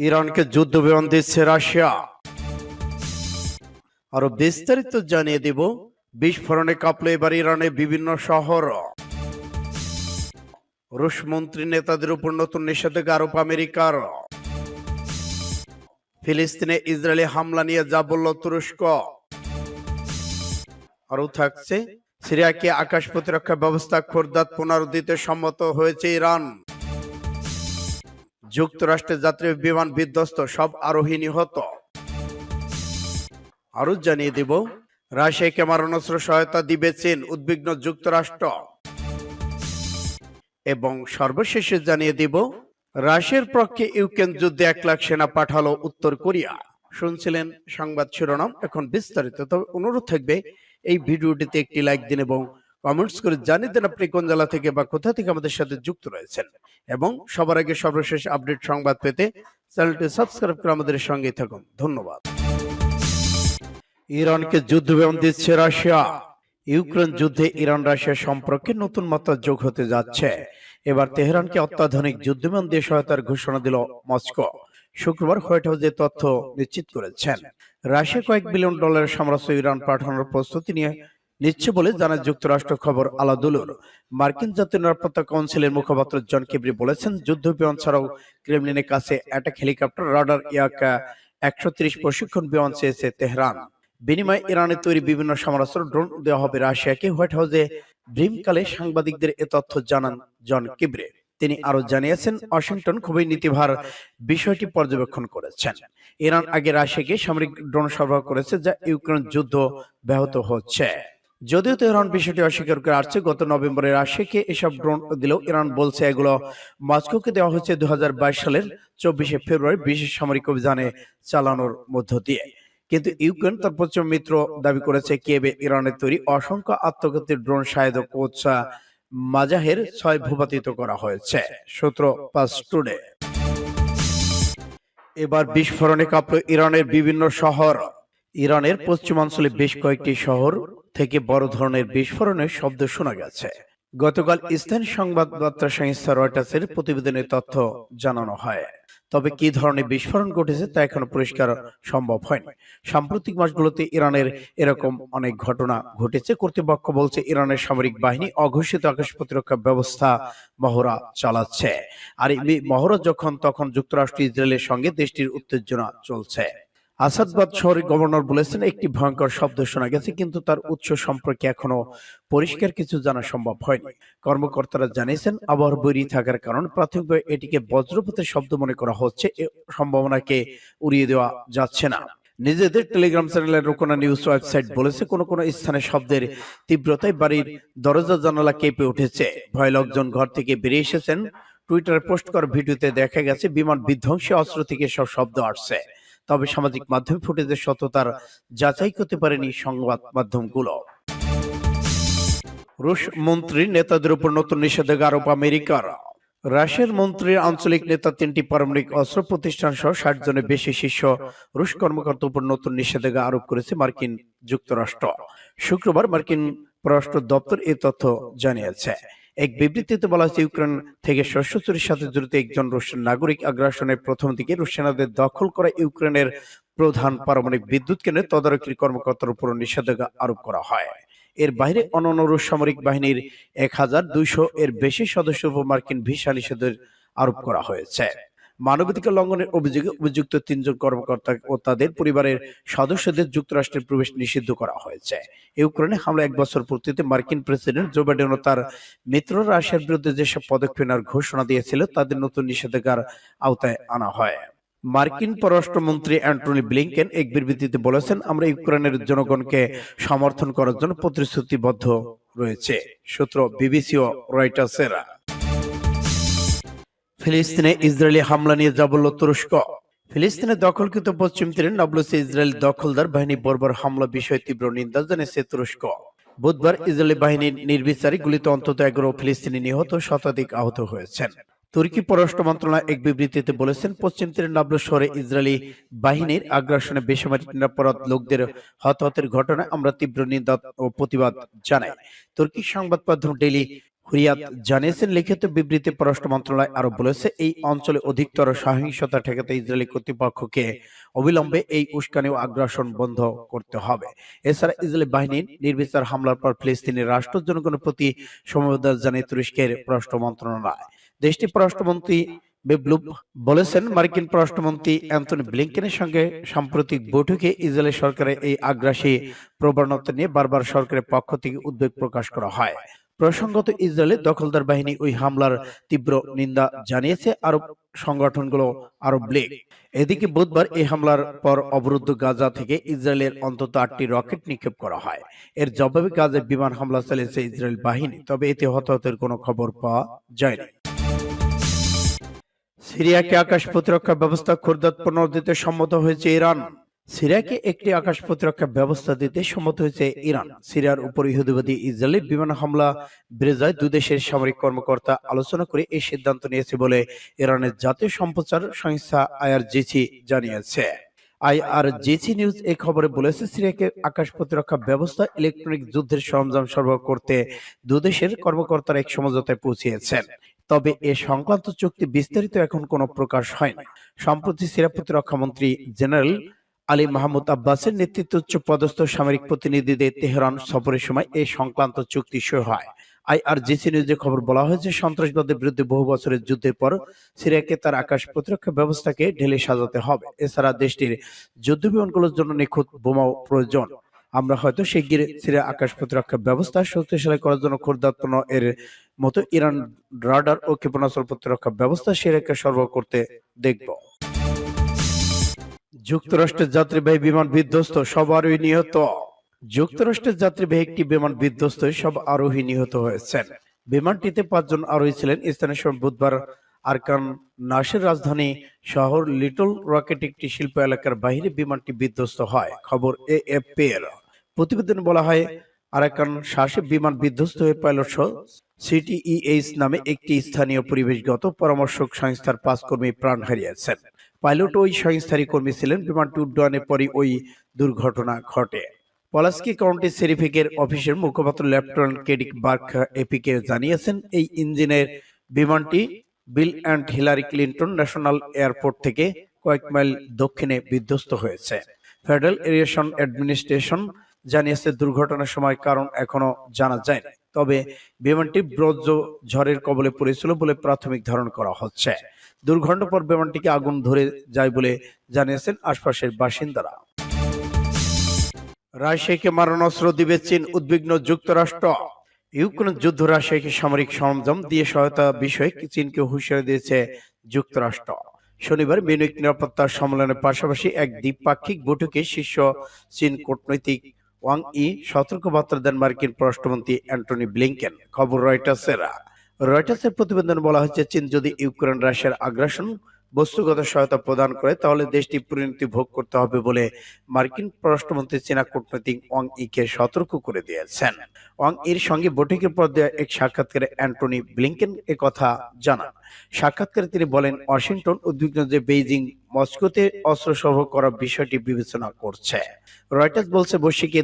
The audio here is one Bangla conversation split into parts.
ইরানকে যুদ্ধ বিমান দিচ্ছে রাশিয়া। আরো বিস্তারিত জানিয়ে দেব। বিস্ফোরণে কাঁপল এবার ইরানের বিভিন্ন শহর। রুশ মন্ত্রী নেতাদের উপর নতুন নিষেধাজ্ঞা আরোপ আমেরিকার। ফিলিস্তিনে ইসরায়েলি হামলা নিয়ে যা বলল তুরস্ক। আরো থাকছে, সিরিয়াকে আকাশ প্রতিরক্ষা ব্যবস্থা খোরদাদ পুনরুদ্ধারে সম্মত হয়েছে ইরান। যুক্তরাষ্ট্রের যাত্রী বিমান বিধ্বস্ত, সব আরোহী নিহত। আরো জানিয়ে দেব, রাশিয়াকে মারণাস্ত্র সহায়তা দিবে চীন, উদ্বিগ্ন যুক্তরাষ্ট্র। এবং সর্বশেষে জানিয়ে দেব, রাশিয়ার পক্ষে ইউক্রেন যুদ্ধে 1 লাখ সেনা পাঠালো উত্তর কোরিয়া। শুনছিলেন সংবাদ শিরোনাম, এখন বিস্তারিত। তবে অনুরোধ থাকবে এই ভিডিওটিতে একটি লাইক দিন এবং কমেন্টস করে জানিয়ে দেন আপনি কোন জেলা থেকে বা কোথা থেকে আমাদের সাথে যুক্ত রয়েছেন। এবং সবার আগে সর্বশেষ আপডেট সংবাদ পেতে চ্যানেলটি সাবস্ক্রাইব করে আমাদের সঙ্গেই থাকুন। ধন্যবাদ। ইরানকে যুদ্ধ বিমান দিচ্ছে রাশিয়া। ইউক্রেন যুদ্ধে ইরান রাশিয়া সম্পর্কে নতুন মাত্রা যোগ হতে যাচ্ছে। এবার তেহরানকে অত্যাধুনিক যুদ্ধ বিমান দিয়ে সহায়তার ঘোষণা দিল মস্কো। শুক্রবার হোয়াইট হাউস যে তথ্য নিশ্চিত করেছেন। রাশিয়া কয়েক বিলিয়ন ডলারের সামরাস্ত্র ইরান পাঠানোর প্রস্তুতি নিচ্ছে বলে জানায় যুক্তরাষ্ট্র খবর আলাদুলুর। মার্কিন জাতীয় নিরাপত্তা কাউন্সিলের মুখপাত্র জন কিবরি বলেছেন, যুদ্ধ বিমান ছাড়াও ক্রেমলিনের কাছে অ্যাটাক হেলিকপ্টার, রাডার, ইয়াকা 130 প্রশিক্ষণ বিমান চেয়েছে তেহরান। বিনিময়ে ইরানের তৈরি বিভিন্ন সমরাস্ত্র, ড্রোন দেওয়া হবে রাশিয়াকে। হোয়াইট হাউসে ব্রিফকালে সাংবাদিকদের এ তথ্য জানান জন কিবরে। তিনি আরো জানিয়েছেন, ওয়াশিংটন খুবই নীতিভার বিষয়টি পর্যবেক্ষণ করেছেন। ইরান আগে রাশিয়াকে সামরিক ড্রোন সরবরাহ করেছে, যা ইউক্রেন যুদ্ধ ব্যাহত হচ্ছে। যদিও তেহরান বিষয়টি অস্বীকার করে আসছে। গত নভেম্বরে রাশিয়াকে এসব ড্রোন দিলেও ইরান বলছে এগুলো মস্কোকে দেওয়া হয়েছে 2022 সালের 24শে ফেব্রুয়ারি বিশেষ সামরিক অভিযানে চালানোর মধ্য দিয়ে। কিন্তু ইউক্রেন তার পশ্চিম মিত্র দাবি করেছে কিয়েভে ইরানের তৈরি অসংখ্য আত্মঘাতী ড্রোন শাহেদ ও কোচ মাজাহের 6 ভূপাতিত করা হয়েছে। সূত্র পাস টুডে। এবার বিস্ফোরণে কাঁপল ইরানের বিভিন্ন শহর। ইরানের পশ্চিমাঞ্চলে বেশ কয়েকটি শহর থেকে বড় ধরনের বিস্ফোরণের শব্দ শোনা গেছে। গতকাল স্থানীয় সংবাদদাতা সংস্থা রয়টার্সের প্রতিবেদনে তথ্য জানানো হয়। তবে কি ধরনের বিস্ফোরণ ঘটেছে তা এখনো পরিষ্কার সম্ভব হয়নি। সাম্প্রতিক মাসগুলোতে ইরানের এরকম অনেক ঘটনা ঘটেছে। কর্তৃপক্ষ বলছে ইরানের সামরিক বাহিনী অঘোষিত আকাশ প্রতিরক্ষা ব্যবস্থা মহড়া চালাচ্ছে। আর এই মহড়া যখন তখন যুক্তরাষ্ট্র ইসরায়েলের সঙ্গে দেশটির উত্তেজনা চলছে। আসাদবাদ শহরের গভর্নর বলেছেন, একটি ভয়ঙ্কর শব্দ শোনা গেছে, কিন্তু তার উৎস সম্পর্কে এখনো পরিষ্কার কিছু জানা সম্ভব হয়নি। কর্মকর্তারা জানিয়েছেন, আবহাওয়া বৈরী থাকার কারণে প্রাথমিকভাবে এটিকে বজ্রপাতের শব্দ মনে করা হচ্ছে। এ সম্ভাবনাকে উড়িয়ে দেওয়া যাচ্ছে না। নিজেদের টেলিগ্রাম চ্যানেলের রোকনা নিউজ ওয়েবসাইট বলেছে, কোন কোন স্থানে শব্দের তীব্রতায় বাড়ির দরজা জানালা কেঁপে উঠেছে। ভয় লোকজন ঘর থেকে বেরিয়ে এসেছেন। টুইটারে পোস্ট করা ভিডিওতে দেখা গেছে বিমান বিধ্বংসী অস্ত্র থেকে সব শব্দ আসছে। তবে সামাজিক মাধ্যমে ফুটেজের সত্যতার যাচাই করতে পারেনি সংবাদ মাধ্যমগুলো। রুশ মন্ত্রী নেতাদের উপর নতুন নিষেধাজ্ঞা আরোপ আমেরিকার। রাশিয়ার মন্ত্রীর আঞ্চলিক নেতা 3টি পারমাণবিক অস্ত্র প্রতিষ্ঠান সহ 60 জনের বেশি শীর্ষ রুশ কর্মকর্তার উপর নতুন নিষেধাজ্ঞা আরোপ করেছে মার্কিন যুক্তরাষ্ট্র। শুক্রবার মার্কিন পররাষ্ট্র দপ্তর এই তথ্য জানিয়েছে। এক বিবৃতিতে বলা হয়েছে, ইউক্রেন থেকে শস্য চুরির সাথে জড়িত একজন রুশ নাগরিক আগ্রাসনের প্রথম দিকে রুশ সেনাদের দখল করা ইউক্রেনের প্রধান পারমাণবিক বিদ্যুৎ কেন্দ্রের তদারকি কর্মকর্তার উপর নিষেধাজ্ঞা আরোপ করা হয়। এর বাইরে অন্যান্য রুশ সামরিক বাহিনীর 1200 এর বেশি সদস্যের উপর মার্কিন ভিসা নিষেধের আরোপ করা হয়েছে। মানবাধিকার লঙ্ঘনের অভিযোগে অভিযুক্ত 3 জন কর্মকর্তা ও তাদের পরিবারের সদস্যদের যুক্তরাষ্ট্রের প্রবেশ নিষিদ্ধ করা হয়েছে। ইউক্রেনে হামলা 1 বছর পূর্তিতে মার্কিন প্রেসিডেন্ট জো বাইডেন ও তার মিত্র রাশিয়ার বিরুদ্ধে যেসব পদক্ষেপ নেওয়ার ঘোষণা দিয়েছিল তাদের নতুন নিষেধাজ্ঞার আওতায় আনা হয়। মার্কিন পররাষ্ট্রমন্ত্রী অ্যান্টনি ব্লিংকেন এক বিবৃতিতে বলেছেন, আমরা ইউক্রেনের জনগণকে সমর্থন করার জন্য প্রতিশ্রুতিবদ্ধ রয়েছে। সূত্র বিবিসি ও রয়টার্সের। ফিলিস্তিনে ইসরায়েলি হামলা নিয়ে যা বলল তুরস্ক। ফিলিস্তিনে দখলকৃত পশ্চিম তীরে নাবলুসে ইসরায়েল দখলদার বাহিনী বর্বর হামলা বিষয়ে তীব্র নিন্দা জানিয়েছে তুরস্ক। বুধবার ইসরায়েলি বাহিনীর নির্বিচারে গুলিতে অন্তত 11 ফিলিস্তিনি নিহত, শতাধিক আহত হয়েছেন। তুর্কি পররাষ্ট্র মন্ত্রণালয় এক বিবৃতিতে বলেছেন, পশ্চিম তীরের নাবলুস শহরে ইসরায়েলি বাহিনীর আগ্রাসনে বেসামরিক নিরাপরাধ লোকদের হতাহতের ঘটনায় আমরা তীব্র নিন্দা ও প্রতিবাদ জানাই। তুর্কি সংবাদ মাধ্যম ডেইলি হুরিয়াত জানিয়েছেন, লিখিত বিবৃতি পররাষ্ট্র মন্ত্রণালয় আরো বলেছে, এই অঞ্চলে অধিকতর সহিংসতা ঠেকাতে ইসরায়েলি কর্তৃপক্ষকে অবিলম্বে এই উস্কানি ও আগ্রাসন বন্ধ করতে হবে। এছাড়া ইসরায়েলি বাহিনীর নির্বিচার হামলার পর ফিলিস্তিনের রাষ্ট্র জনগণের প্রতি সমবেদনা জানিয়ে তুরস্কের পররাষ্ট্র মন্ত্রণালয়। দেশটির পররাষ্ট্রমন্ত্রী বিপ্লব বলেছেন, মার্কিন পররাষ্ট্রমন্ত্রী অ্যান্টনি ব্লিংকেনের সঙ্গে সাম্প্রতিক বৈঠকে ইসরায়েল সরকারের এই আগ্রাসী প্রবণতা নিয়ে বারবার সরকারের পক্ষ থেকে উদ্বেগ প্রকাশ করা হয়। প্রসঙ্গত, ইসরায়েলের দখলদার বাহিনী ওই হামলার তীব্র নিন্দা জানিয়েছে আরব সংগঠনগুলো আরব লীগ। এদিকে বুধবার এই হামলার পর অবরুদ্ধ গাজা থেকে ইসরায়েলের অন্তত 8টি রকেট নিক্ষেপ করা হয়। এর জবাবে গাজায় বিমান হামলা চালিয়েছে ইসরায়েল বাহিনী, তবে এতে হতাহতের কোনো খবর পাওয়া যায়নি। সিরিয়াকে আকাশ প্রতিরক্ষা ব্যবস্থা খুরদাদ পুনর দিতে সম্মত হয়েছে ইরান। সিরিয়াকে একটি আকাশ প্রতিরক্ষা ব্যবস্থা দিতে সম্মত হয়েছে ইরান। সিরিয়ার উপর ইহুদিবাদী ইসরায়েলি বিমান হামলা বেড়ে যায় দুই দেশের সামরিক কর্মকর্তা আলোচনা করে এই সিদ্ধান্ত নিয়েছে বলে ইরানের জাতীয় সম্প্রচার সংস্থা আইআরজিসি জানিয়েছে। আইআরজিসি নিউজ এই খবরে বলেছে, সিরিয়াকে আকাশ প্রতিরক্ষা ব্যবস্থা, ইলেকট্রনিক যুদ্ধের সরঞ্জাম সরবরাহ করতে দুদেশের কর্মকর্তারা এক সমঝোতায় পৌঁছেছেন। তবে এ সংক্রান্ত চুক্তি বিস্তারিত এখন কোনো প্রকাশ হয়নি। সম্প্রতি সিরিয়া প্রতিরক্ষা মন্ত্রী জেনারেল আলী মাহমুদ আব্বাসের নেতৃত্বে উচ্চ পদস্থ সামরিক প্রতিনিধিদের তেহরান সফরের সময় এই সংক্রান্ত চুক্তি সই হয়। আইআরজিসি নিউজে খবর বলা হয়েছে, সন্ত্রাসবাদের বিরুদ্ধে বহু বছরের যুদ্ধের পর সিরিয়াকে তার আকাশ প্রতিরক্ষা ব্যবস্থাকে ঢেলে সাজাতে হবে। এছাড়া দেশটির যুদ্ধ বিমানগুলোর জন্য নিখুঁত বোমাও প্রয়োজন। আমরা হয়তো শিগগির সিরিয়া আকাশ প্রতিরক্ষা ব্যবস্থা শক্তিশালী করার জন্য খুরদাত্তন এর মতো ইরান রাডার ও ক্ষেপণাস্ত্র প্রতিরক্ষা ব্যবস্থা সিরিয়াকে সরবরাহ করতে দেখব। যুক্তরাষ্ট্রের যাত্রীবাহী বিমান বিধ্বস্ত, সব আরোহী নিহত। যুক্তরাষ্ট্রের যাত্রীবাহী একটি বিমান বিধ্বস্ত, সব আরোহী নিহত হয়েছেন। বিমানটিতে 5 জন আরোহী ছিলেন। স্থানীয় সময় বুধবার আরকান নাসের রাজধানী শহর লিটল রকেট একটি শিল্প এলাকার বাইরে বিমানটি বিধ্বস্ত হয়। খবর এএফপি এর। প্রতিবেদনে বলা হয়, আরাকান শাসে বিমান বিধ্বস্ত হয়ে পাইলট সহ সিটিইএইচ নামে একটি স্থানীয় পরিবেশগত পরামর্শক সংস্থার 5 কর্মী প্রাণ হারিয়েছেন। পাইলট ওই সংস্থারই কর্মী ছিলেন। বিমানটি উড্ডয়নের পরই ওই দুর্ঘটনা ঘটে। পলাস্কি কাউন্টি সেরিফিকের অফিসের মুখপাত্র লেফটেন্যান্ট কেডিক বার্ক এপিকে জানিয়েছেন, এই ইঞ্জিনের বিমানটি Bill and Hillary Clinton National Airport থেকে কয়েক মাইল দক্ষিণে বিধ্বস্ত হয়েছে। ফেডারেল এভিয়েশন অ্যাডমিনিস্ট্রেশন জানিয়েছে, দুর্ঘটনার সময় কারণ এখনো জানা যায়নি। তবে বিমানটি বজ্র ঝড়ের কবলে পড়েছিল বলে প্রাথমিক ধারণা করা হচ্ছে। দুর্ঘটনার পর বিমানটিকে আগুন ধরে যায় বলে জানিয়েছেন আশপাশের বাসিন্দারা। রাশিয়াকে মারণাস্ত্র দিবে চীন, উদ্বিগ্ন যুক্তরাষ্ট্র। ইউক্রেন যুদ্ধ রাশিয়াকে সামরিক সরঞ্জাম দিয়ে সহায়তা বিষয়ে চীনকে হুঁশিয়ারি দিয়েছে যুক্তরাষ্ট্র। শনিবার মিউনিখ নিরাপত্তা সম্মেলনের পাশাপাশি এক দ্বিপাক্ষিক বৈঠকে শীর্ষ চীন কূটনৈতিক ওয়াং ই সতর্কবার্তা দেন মার্কিন পররাষ্ট্রমন্ত্রী অ্যান্টনি ব্লিংকেন। খবর রয়টার্সের প্রতিবেদনে বলা হয়েছে, চীন যদি ইউক্রেন রাশিয়ার আগ্রাসন বস্তুগত সহায়তা প্রদান করে তাহলে দেশটি পরিণতি ভোগ করতে হবে বলে মার্কিন পররাষ্ট্রমন্ত্রী চীনা কূটনৈতিক ওয়াং ইকে সতর্ক করে দিয়েছেন। ওয়াং ইর সঙ্গে বৈঠকের পর দেওয়া এক সাক্ষাৎকারে অ্যান্টনি ব্লিংকেন কথা জানান। সাক্ষাৎকারে তিনি বলেন, ওয়াশিংটন উদ্বিগ্ন যে বেইজিং মস্কোতে অস্ত্র সরবরাহ করার বিষয়টি বিবেচনা করছে। রয়টার্স বলছে, বৈশ্বিক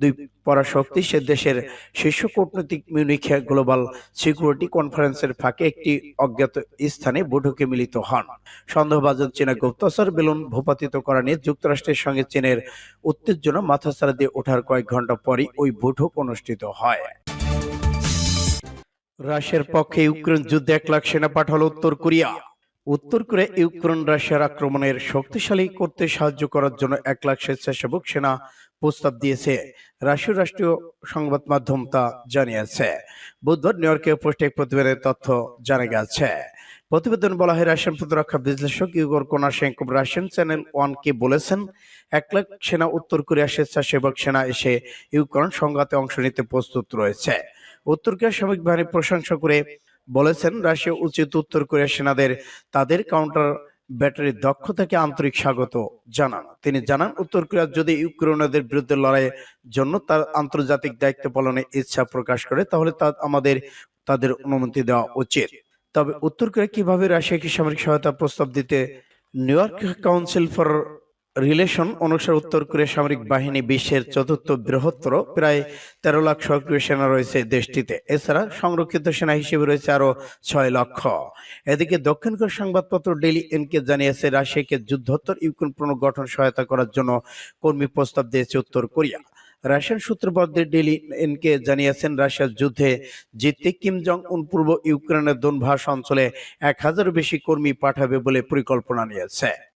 দুই পরাশক্তি সে দেশের শীর্ষ কূটনৈতিক মিউনিখ গ্লোবাল সিকিউরিটি কনফারেন্সের ফাঁকে একটি অজ্ঞাত স্থানে বৈঠকে মিলিত হন। সন্দেহভাজন চীনা গুপ্তচর বেলুন ভূপাতিত করা নিয়ে যুক্তরাষ্ট্রের সঙ্গে চীনের উত্তেজনা মাথাচাড়া দিয়ে ওঠার কয়েক ঘন্টা পরই ওই বৈঠক অনুষ্ঠিত হয়। রাশিয়ার পক্ষে ইউক্রেন যুদ্ধে 1 লাখ সেনা পাঠালো উত্তর কোরিয়া। উত্তর কোরিয়া ইউক্রেন রাশিয়ার আক্রমণের শক্তিশালী করতে সাহায্য করার জন্য 1 লাখ স্বেচ্ছাসেবক সেনা প্রস্তাব দিয়েছে রাশিয়ার রাষ্ট্রীয় সংবাদ মাধ্যম তা জানিয়েছে। বুধবার নিউ ইয়র্কে পোস্ট এক প্রতিবেদনের তথ্য জানা গেছে। প্রতিবেদন বলা হয়, রাশিয়ান প্রতিরক্ষা বিশ্লেষক ইগোর কোনাশেঙ্কো রাশিয়ান চ্যানেল 1 কে বলেছেন, 1 লাখ সেনা উত্তর কোরিয়ার স্বেচ্ছাসেবক সেনা এসে ইউক্রেন সংঘাতে অংশ নিতে প্রস্তুত রয়েছে। উত্তর কোরিয়ার সামরিক বাহিনীর প্রশংসা করে বলেছেন, রাশিয়া উচিত উত্তর কোরিয়ার সেনাদের তাদের কাউন্টার ব্যাটারির দক্ষতাকে আন্তরিক স্বাগত জানান। তিনি জানান, উত্তর কোরিয়া যদি ইউক্রেনীয়দের বিরুদ্ধে লড়াইয়ের জন্য তার আন্তর্জাতিক দায়িত্ব পালনের ইচ্ছা প্রকাশ করে তাহলে আমাদের তাদের অনুমতি দেওয়া উচিত। তবে উত্তর কোরিয়া কিভাবে রাশিয়াকে সামরিক সহায়তা প্রস্তাব দিতে new York council for relation অনুসারে উত্তর কোরিয়া সামরিক বাহিনী বিশ্বের চতুর্থ বৃহত্তর, প্রায় 13 লাখ সক্রিয় সেনা রয়েছে দেশটিতে। এছাড়া সংরক্ষিত সেনা হিসেবে রয়েছে আরো 6 লক্ষ। এদিকে দক্ষিণ কোরিয়ার সংবাদপত্র ডেইলি এনকে জানিয়েছে, রাশিয়াকে যুদ্ধোত্তর ইউক্রেন পুনর্গঠন সহায়তা করার জন্য কর্মী প্রস্তাব দিয়েছে উত্তর কোরিয়া। রাশিয়ান সূত্রবদ্ধ ডেইলি এনকে জানিয়েছেন, রাশিয়ার যুদ্ধে জিততে কিম জং উন পূর্ব ইউক্রেনের দোনভাস অঞ্চলে 1000 বেশি কর্মী পাঠাবে বলে পরিকল্পনা নিয়েছে।